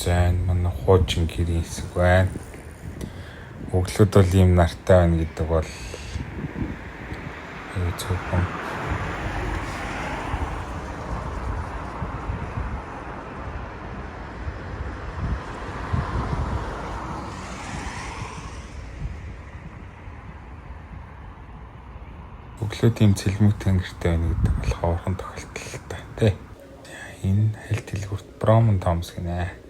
За энэ манай хуучин гэрийн хэсэг байна. Өглөөд бол ийм нартай байна гэдэг бол аюу цөөхөн. Өглөөд ийм цэлмэгтэй гэртэй байна гэдэг бол ховорхон тохиолдолтой тий. Энэ хальт дэлгүрт Бромон Томс гинэ.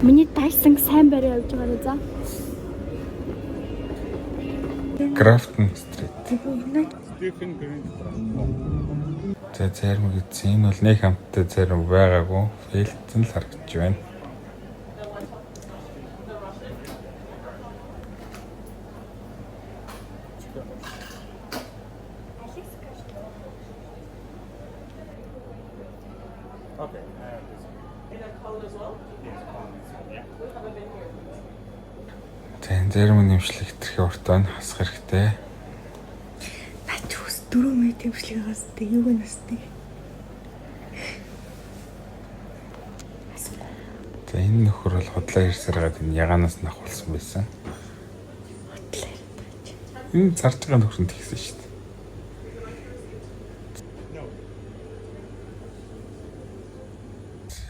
Миний Dyson сайн барай явж байгаа нэ за. Grafton Street. Stephen Green. За зарим гэсэн энэ бол нэг хамттай зарим байгаагүй. Фейлтэн л харагдаж байна. Okay. In that color as well? Yes. За зарим нэмшлэг хэтэрхий урт байна. Хасах хэрэгтэй. Наач ус 4 минут хэмжлэгээс тэ юу гэнэстэй. За энэ нөхөр бол хотлоо ирсээр гад энэ ягаанаас нахуулсан байсан. Хотлоо. Энэ зарж байгаа нөхрөнд тэгсэн шүү дээ.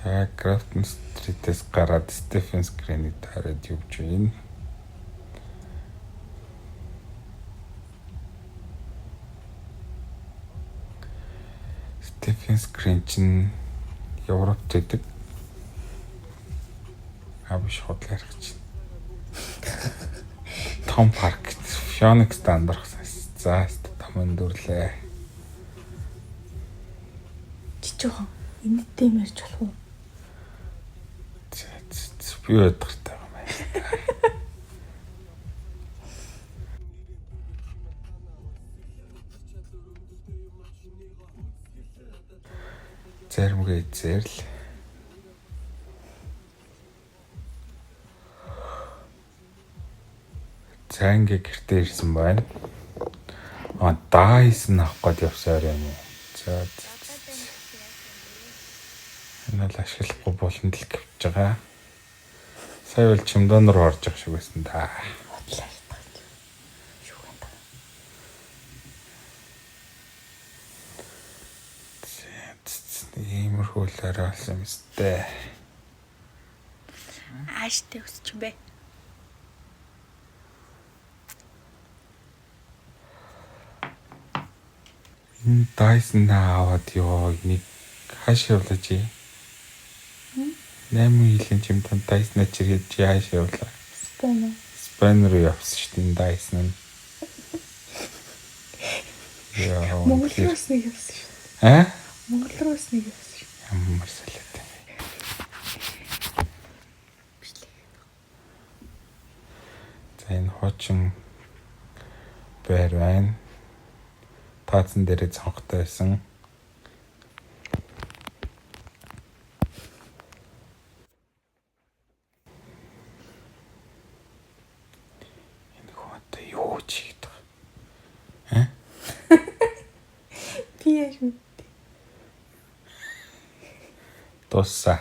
За Grafton Street-ээс гараад Stephen Green-ийг тараад явж байна. Stephen Green чинь Европт байдаг. Биш хотлоо ярих чинь. Том парк Phoenix стандарт. За том өндөрлөө. Жижигхан энэтэй юм ярьж болох уу? Би өдөртэй юм байна. Заримгээ зэрл. Цаангийн гэртээ ирсэн байна. Dyson авах гээд явсаар юм уу? За. Энэ л ашиглахгүй болонд л гэвч байгаа. Сая бол чимдон руу орж явах шиг байсан да. Хотлоо ирдэг. Юу вэ? Иймэрхүү л арайлсан юм сте. Ааштай өсч юм бэ? Энэ Dyson аваад ёо нэг хааш явлаа чи? 8 жилийн чимтэн Dyson чирээд чи хааш явлаа? Spain руу явсан шүү дээ Dyson. Яа. Монголоос нэг явсан шүү. Монголоос нэг явсан шүү. Ямар салаатай. За энэ хуучин байр байна. Таацсан дээрээ цонхтой байсан. Энэ хөөтэй юу ч хийдэг. Би яаш мэдээ. Тусса.